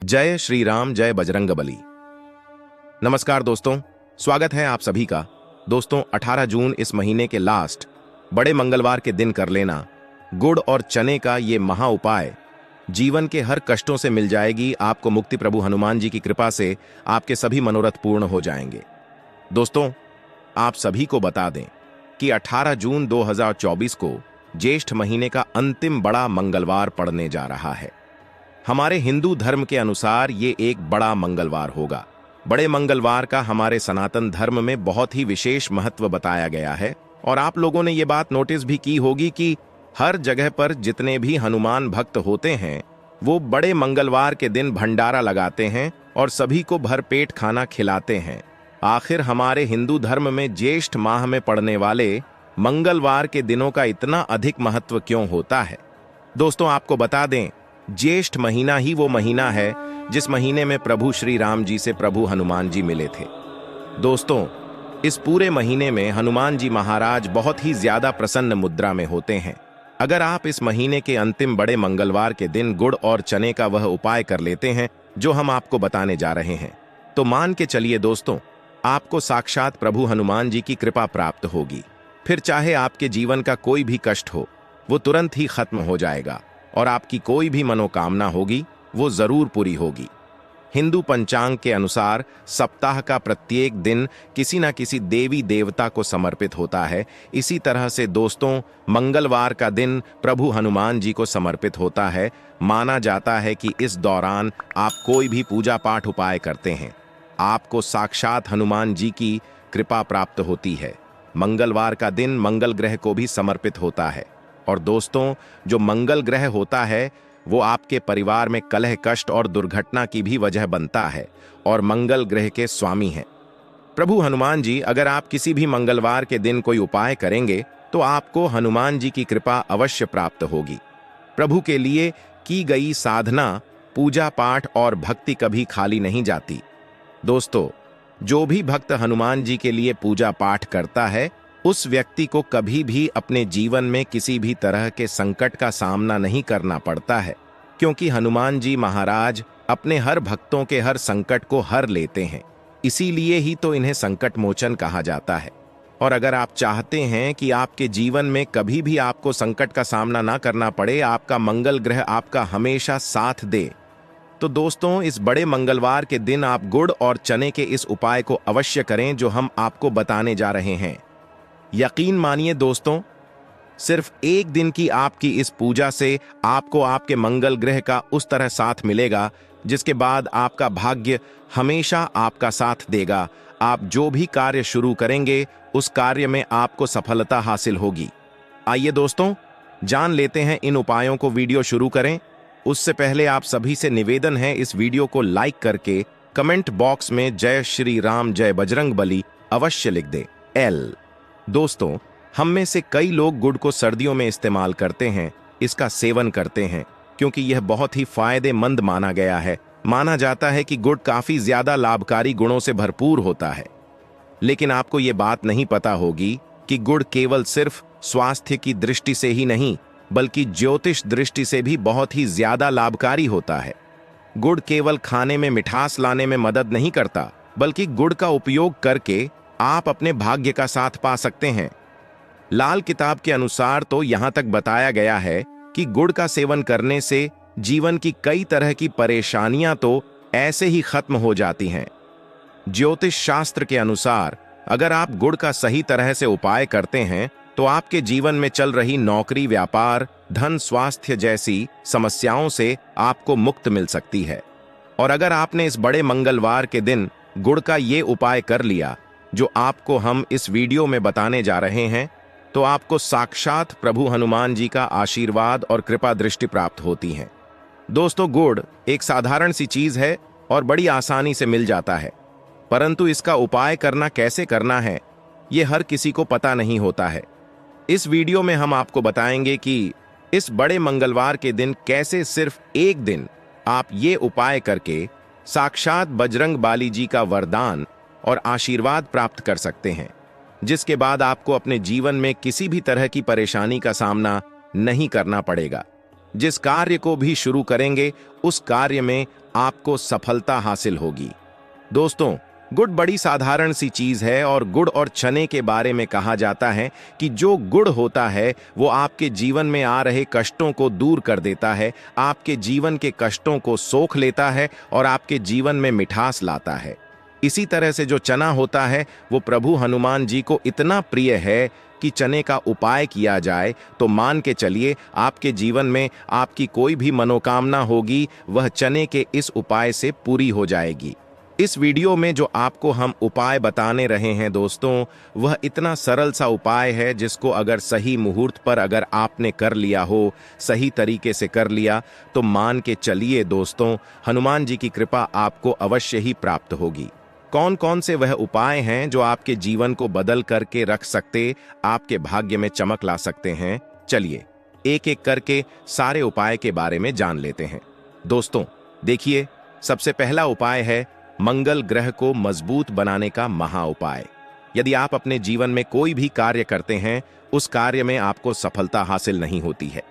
जय श्री राम, जय बजरंगबली। नमस्कार दोस्तों, स्वागत है आप सभी का। दोस्तों 18 जून इस महीने के लास्ट बड़े मंगलवार के दिन कर लेना गुड़ और चने का ये महा उपाय जीवन के हर कष्टों से मिल जाएगी आपको मुक्ति। प्रभु हनुमान जी की कृपा से आपके सभी मनोरथ पूर्ण हो जाएंगे। दोस्तों आप सभी को बता दें कि 18 जून 2024 को ज्येष्ठ महीने का अंतिम बड़ा मंगलवार पड़ने जा रहा है। हमारे हिंदू धर्म के अनुसार ये एक बड़ा मंगलवार होगा। बड़े मंगलवार का हमारे सनातन धर्म में बहुत ही विशेष महत्व बताया गया है और आप लोगों ने ये बात नोटिस भी की होगी कि हर जगह पर जितने भी हनुमान भक्त होते हैं वो बड़े मंगलवार के दिन भंडारा लगाते हैं और सभी को भरपेट खाना खिलाते हैं। आखिर हमारे हिंदू धर्म में ज्येष्ठ माह में पड़ने वाले मंगलवार के दिनों का इतना अधिक महत्व क्यों होता है? दोस्तों आपको बता दें, ज्येष्ठ महीना ही वो महीना है जिस महीने में प्रभु श्री राम जी से प्रभु हनुमान जी मिले थे। दोस्तों इस पूरे महीने में हनुमान जी महाराज बहुत ही ज्यादा प्रसन्न मुद्रा में होते हैं। अगर आप इस महीने के अंतिम बड़े मंगलवार के दिन गुड़ और चने का वह उपाय कर लेते हैं जो हम आपको बताने जा रहे हैं, तो मान के चलिए दोस्तों आपको साक्षात प्रभु हनुमान जी की कृपा प्राप्त होगी। फिर चाहे आपके जीवन का कोई भी कष्ट हो वो तुरंत ही खत्म हो जाएगा और आपकी कोई भी मनोकामना होगी वो जरूर पूरी होगी। हिंदू पंचांग के अनुसार सप्ताह का प्रत्येक दिन किसी न किसी देवी देवता को समर्पित होता है। इसी तरह से दोस्तों मंगलवार का दिन प्रभु हनुमान जी को समर्पित होता है। माना जाता है कि इस दौरान आप कोई भी पूजा पाठ उपाय करते हैं आपको साक्षात हनुमान जी की कृपा प्राप्त होती है। मंगलवार का दिन मंगल ग्रह को भी समर्पित होता है और दोस्तों जो मंगल ग्रह होता है वो आपके परिवार में कलह कष्ट और दुर्घटना की भी वजह बनता है और मंगल ग्रह के स्वामी हैं प्रभु हनुमान जी। अगर आप किसी भी मंगलवार के दिन कोई उपाय करेंगे तो आपको हनुमान जी की कृपा अवश्य प्राप्त होगी। प्रभु के लिए की गई साधना, पूजा पाठ और भक्ति कभी खाली नहीं जाती। दोस्तों जो भी भक्त हनुमान जी के लिए पूजा पाठ करता है उस व्यक्ति को कभी भी अपने जीवन में किसी भी तरह के संकट का सामना नहीं करना पड़ता है, क्योंकि हनुमान जी महाराज अपने हर भक्तों के हर संकट को हर लेते हैं। इसीलिए ही तो इन्हें संकट मोचन कहा जाता है। और अगर आप चाहते हैं कि आपके जीवन में कभी भी आपको संकट का सामना ना करना पड़े, आपका मंगल ग्रह आपका हमेशा साथ दे, तो दोस्तों इस बड़े मंगलवार के दिन आप गुड़ और चने के इस उपाय को अवश्य करें जो हम आपको बताने जा रहे हैं। यकीन मानिए दोस्तों, सिर्फ एक दिन की आपकी इस पूजा से आपको आपके मंगल ग्रह का उस तरह साथ मिलेगा जिसके बाद आपका भाग्य हमेशा आपका साथ देगा। आप जो भी कार्य शुरू करेंगे उस कार्य में आपको सफलता हासिल होगी। आइए दोस्तों जान लेते हैं इन उपायों को। वीडियो शुरू करें उससे पहले आप सभी से निवेदन है इस वीडियो को लाइक करके कमेंट बॉक्स में जय श्री राम, जय बजरंगबली अवश्य लिख दे। दोस्तों हम में से कई लोग गुड़ को सर्दियों में इस्तेमाल करते हैं, इसका सेवन करते हैं क्योंकि यह बहुत ही फायदेमंद माना गया है। माना जाता है कि गुड़ काफी ज्यादा लाभकारी गुणों से भरपूर होता है। लेकिन आपको यह बात नहीं पता होगी कि गुड़ केवल सिर्फ स्वास्थ्य की दृष्टि से ही नहीं बल्कि ज्योतिष दृष्टि से भी बहुत ही ज्यादा लाभकारी होता है। गुड़ केवल खाने में मिठास लाने में मदद नहीं करता बल्कि गुड़ का उपयोग करके आप अपने भाग्य का साथ पा सकते हैं। लाल किताब के अनुसार तो यहां तक बताया गया है कि गुड़ का सेवन करने से जीवन की कई तरह की परेशानियां तो ऐसे ही खत्म हो जाती हैं। ज्योतिष शास्त्र के अनुसार अगर आप गुड़ का सही तरह से उपाय करते हैं तो आपके जीवन में चल रही नौकरी, व्यापार, धन, स्वास्थ्य जैसी समस्याओं से आपको मुक्त मिल सकती है। और अगर आपने इस बड़े मंगलवार के दिन गुड़ का ये उपाय कर लिया जो आपको हम इस वीडियो में बताने जा रहे हैं, तो आपको साक्षात प्रभु हनुमान जी का आशीर्वाद और कृपा दृष्टि प्राप्त होती है। दोस्तों गुड़ एक साधारण सी चीज है और बड़ी आसानी से मिल जाता है, परंतु इसका उपाय करना कैसे करना है ये हर किसी को पता नहीं होता है। इस वीडियो में हम आपको बताएंगे कि इस बड़े मंगलवार के दिन कैसे सिर्फ एक दिन आप ये उपाय करके साक्षात बजरंगबली जी का वरदान और आशीर्वाद प्राप्त कर सकते हैं, जिसके बाद आपको अपने जीवन में किसी भी तरह की परेशानी का सामना नहीं करना पड़ेगा। जिस कार्य को भी शुरू करेंगे उस कार्य में आपको सफलता हासिल होगी। दोस्तों, गुड़ बड़ी साधारण सी चीज है और गुड़ और चने के बारे में कहा जाता है कि जो गुड़ होता है वो आपके जीवन में आ रहे कष्टों को दूर कर देता है, आपके जीवन के कष्टों को सोख लेता है और आपके जीवन में मिठास लाता है। इसी तरह से जो चना होता है वो प्रभु हनुमान जी को इतना प्रिय है कि चने का उपाय किया जाए तो मान के चलिए आपके जीवन में आपकी कोई भी मनोकामना होगी वह चने के इस उपाय से पूरी हो जाएगी। इस वीडियो में जो आपको हम उपाय बताने रहे हैं दोस्तों, वह इतना सरल सा उपाय है जिसको अगर सही मुहूर्त पर अगर आपने कर लिया हो, सही तरीके से कर लिया, तो मान के चलिए दोस्तों, हनुमान जी की कृपा आपको अवश्य ही प्राप्त होगी। कौन कौन से वह उपाय हैं जो आपके जीवन को बदल करके रख सकते, आपके भाग्य में चमक ला सकते हैं? चलिए एक एक करके सारे उपाय के बारे में जान लेते हैं। दोस्तों देखिए, सबसे पहला उपाय है मंगल ग्रह को मजबूत बनाने का महा उपाय। यदि आप अपने जीवन में कोई भी कार्य करते हैं, उस कार्य में आपको सफलता हासिल नहीं होती है,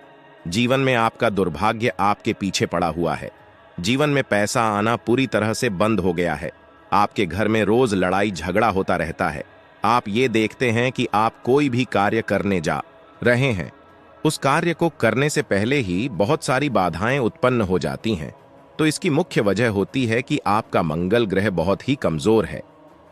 जीवन में आपका दुर्भाग्य आपके पीछे पड़ा हुआ है, जीवन में पैसा आना पूरी तरह से बंद हो गया है, आपके घर में रोज लड़ाई झगड़ा होता रहता है, आप ये देखते हैं कि आप कोई भी कार्य करने जा रहे हैं, उस कार्य को करने से पहले ही बहुत सारी बाधाएं उत्पन्न हो जाती हैं, तो इसकी मुख्य वजह होती है कि आपका मंगल ग्रह बहुत ही कमजोर है।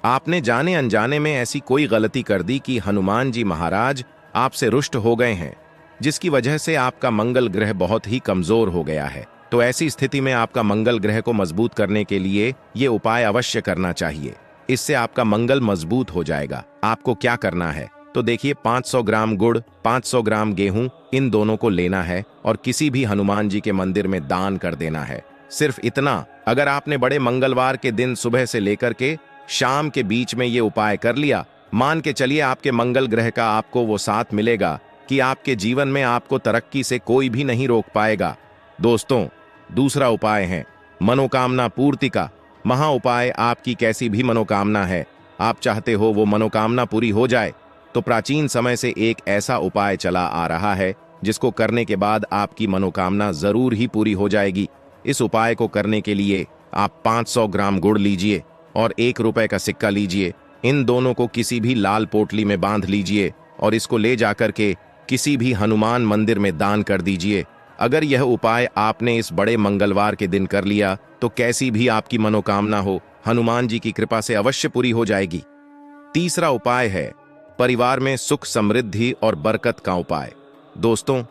आपने जाने अनजाने में ऐसी कोई गलती कर दी कि हनुमान जी महाराज आपसे रुष्ट हो गए हैं, जिसकी वजह से आपका मंगल ग्रह बहुत ही कमजोर हो गया है। तो ऐसी स्थिति में आपका मंगल ग्रह को मजबूत करने के लिए ये उपाय अवश्य करना चाहिए। इससे आपका मंगल मजबूत हो जाएगा। आपको क्या करना है तो देखिए, 500 ग्राम गुड़, 500 ग्राम गेहूं, इन दोनों को लेना है और किसी भी हनुमान जी के मंदिर में दान कर देना है। सिर्फ इतना, अगर आपने बड़े मंगलवार के दिन सुबह से लेकर के शाम के बीच में ये उपाय कर लिया, मान के चलिए आपके मंगल ग्रह का आपको वो साथ मिलेगा कि आपके जीवन में आपको तरक्की से कोई भी नहीं रोक पाएगा। दोस्तों दूसरा उपाय है मनोकामना पूर्ति का महा उपाय। आपकी कैसी भी मनोकामना है, आप चाहते हो वो मनोकामना पूरी हो जाए, तो प्राचीन समय से एक ऐसा उपाय चला आ रहा है जिसको करने के बाद आपकी मनोकामना जरूर ही पूरी हो जाएगी। इस उपाय को करने के लिए आप 500 ग्राम गुड़ लीजिए और 1 रुपए का सिक्का लीजिए। इन दोनों को किसी भी लाल पोटली में बांध लीजिए और इसको ले जाकर के किसी भी हनुमान मंदिर में दान कर दीजिए। अगर यह उपाय आपने इस बड़े मंगलवार के दिन कर लिया तो कैसी भी आपकी मनोकामना हो, हनुमान जी की कृपा से अवश्य पूरी हो जाएगी। तीसरा उपाय है परिवार में सुख समृद्धि और बरकत का उपाय। दोस्तों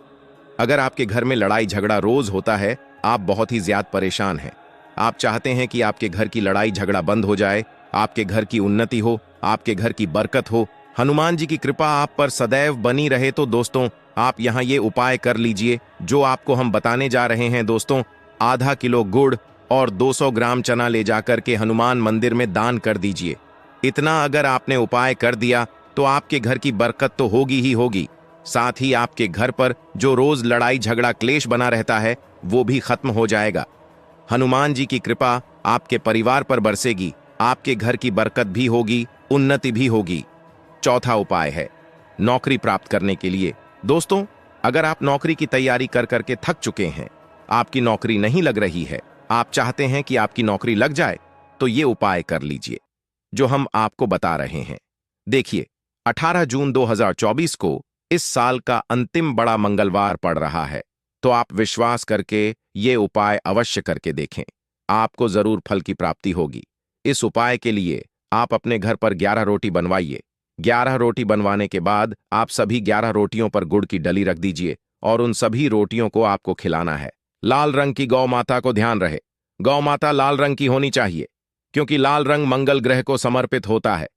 अगर आपके घर में लड़ाई झगड़ा रोज होता है, आप बहुत ही ज्यादा परेशान हैं, आप चाहते हैं कि आपके घर की लड़ाई झगड़ा बंद हो जाए, आपके घर की उन्नति हो, आपके घर की बरकत हो, हनुमान जी की कृपा आप पर सदैव बनी रहे, तो दोस्तों आप यहाँ ये उपाय कर लीजिए जो आपको हम बताने जा रहे हैं। दोस्तों आधा किलो गुड़ और 200 ग्राम चना ले जाकर के हनुमान मंदिर में दान कर दीजिए। इतना अगर आपने उपाय कर दिया तो आपके घर की बरकत तो होगी ही होगी, साथ ही आपके घर पर जो रोज लड़ाई झगड़ा क्लेश बना रहता है वो भी खत्म हो जाएगा। हनुमान जी की कृपा आपके परिवार पर बरसेगी, आपके घर की बरकत भी होगी, उन्नति भी होगी। चौथा उपाय है नौकरी प्राप्त करने के लिए। दोस्तों अगर आप नौकरी की तैयारी कर करके थक चुके हैं, आपकी नौकरी नहीं लग रही है, आप चाहते हैं कि आपकी नौकरी लग जाए, तो ये उपाय कर लीजिए जो हम आपको बता रहे हैं। देखिए 18 जून 2024 को इस साल का अंतिम बड़ा मंगलवार पड़ रहा है, तो आप विश्वास करके ये उपाय अवश्य करके देखें, आपको जरूर फल की प्राप्ति होगी। इस उपाय के लिए आप अपने घर पर 11 रोटी बनवाइए। 11 रोटी बनवाने के बाद आप सभी 11 रोटियों पर गुड़ की डली रख दीजिए और उन सभी रोटियों को आपको खिलाना है। लाल रंग की गौ माता को ध्यान रहे, गौ माता लाल रंग की होनी चाहिए, क्योंकि लाल रंग मंगल ग्रह को समर्पित होता है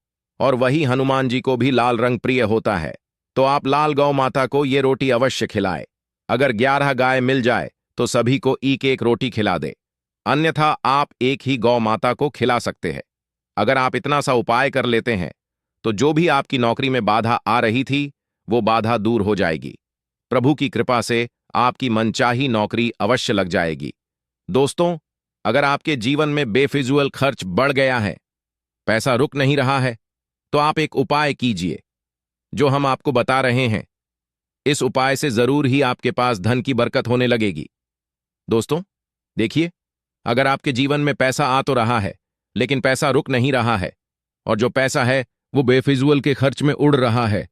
और वही हनुमान जी को भी लाल रंग प्रिय होता है। तो आप लाल गौ माता को ये रोटी अवश्य खिलाए। अगर 11 गाय मिल जाए तो सभी को एक एक रोटी खिला दे, अन्यथा आप एक ही गौ माता को खिला सकते हैं। अगर आप इतना सा उपाय कर लेते हैं तो जो भी आपकी नौकरी में बाधा आ रही थी वो बाधा दूर हो जाएगी। प्रभु की कृपा से आपकी मनचाही नौकरी अवश्य लग जाएगी। दोस्तों अगर आपके जीवन में बेफिजूल खर्च बढ़ गया है, पैसा रुक नहीं रहा है, तो आप एक उपाय कीजिए जो हम आपको बता रहे हैं। इस उपाय से जरूर ही आपके पास धन की बरकत होने लगेगी। दोस्तों देखिए अगर आपके जीवन में पैसा आ तो रहा है, लेकिन पैसा रुक नहीं रहा है, और जो पैसा है वो बेफिजूल के खर्च में उड़ रहा है,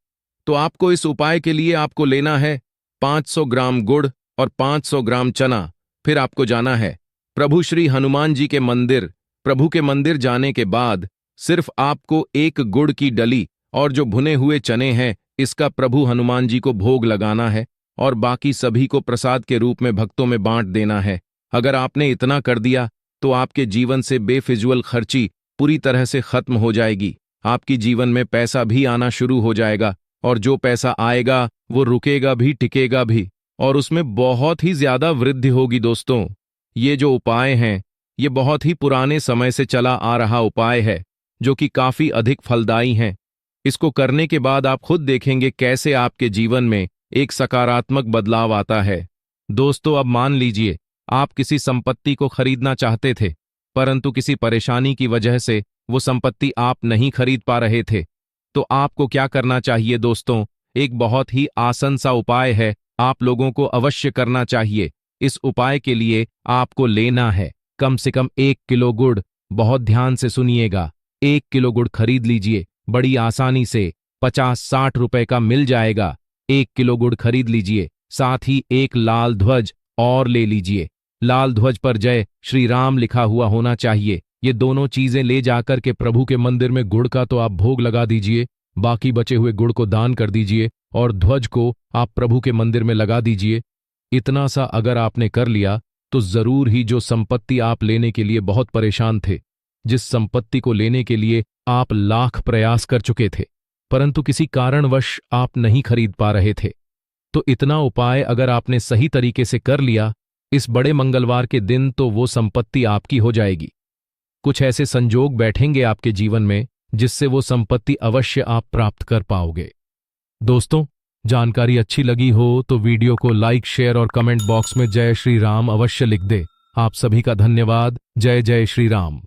तो आपको इस उपाय के लिए आपको लेना है 500 ग्राम गुड़ और 500 ग्राम चना। फिर आपको जाना है प्रभु श्री हनुमान जी के मंदिर। प्रभु के मंदिर जाने के बाद सिर्फ आपको एक गुड़ की डली और जो भुने हुए चने हैं इसका प्रभु हनुमान जी को भोग लगाना है, और बाकी सभी को प्रसाद के रूप में भक्तों में बांट देना है। अगर आपने इतना कर दिया तो आपके जीवन से बेफिजूल खर्ची पूरी तरह से खत्म हो जाएगी। आपकी जीवन में पैसा भी आना शुरू हो जाएगा, और जो पैसा आएगा वो रुकेगा भी, टिकेगा भी, और उसमें बहुत ही ज्यादा वृद्धि होगी। दोस्तों, ये जो उपाय हैं ये बहुत ही पुराने समय से चला आ रहा उपाय है, जो कि काफी अधिक फलदायी हैं। इसको करने के बाद आप खुद देखेंगे कैसे आपके जीवन में एक सकारात्मक बदलाव आता है। दोस्तों, अब मान लीजिए आप किसी संपत्ति को खरीदना चाहते थे, परंतु किसी परेशानी की वजह से वो संपत्ति आप नहीं खरीद पा रहे थे, तो आपको क्या करना चाहिए दोस्तों? एक बहुत ही आसान सा उपाय है, आप लोगों को अवश्य करना चाहिए। इस उपाय के लिए आपको लेना है कम से कम 1 किलो गुड़। बहुत ध्यान से सुनिएगा, 1 किलो गुड़ खरीद लीजिए, बड़ी आसानी से 50-60 रुपए का मिल जाएगा। 1 किलो गुड़ खरीद लीजिए, साथ ही एक लाल ध्वज और ले लीजिए। लाल ध्वज पर जय श्री राम लिखा हुआ होना चाहिए। ये दोनों चीजें ले जाकर के प्रभु के मंदिर में गुड़ का तो आप भोग लगा दीजिए, बाकी बचे हुए गुड़ को दान कर दीजिए, और ध्वज को आप प्रभु के मंदिर में लगा दीजिए। इतना सा अगर आपने कर लिया तो जरूर ही जो संपत्ति आप लेने के लिए बहुत परेशान थे, जिस संपत्ति को लेने के लिए आप लाख प्रयास कर चुके थे, परंतु किसी कारणवश आप नहीं खरीद पा रहे थे, तो इतना उपाय अगर आपने सही तरीके से कर लिया इस बड़े मंगलवार के दिन, तो वो संपत्ति आपकी हो जाएगी। कुछ ऐसे संजोग बैठेंगे आपके जीवन में जिससे वो संपत्ति अवश्य आप प्राप्त कर पाओगे। दोस्तों, जानकारी अच्छी लगी हो तो वीडियो को लाइक, शेयर और कमेंट बॉक्स में जय श्री राम अवश्य लिख दे। आप सभी का धन्यवाद। जय जय श्री राम।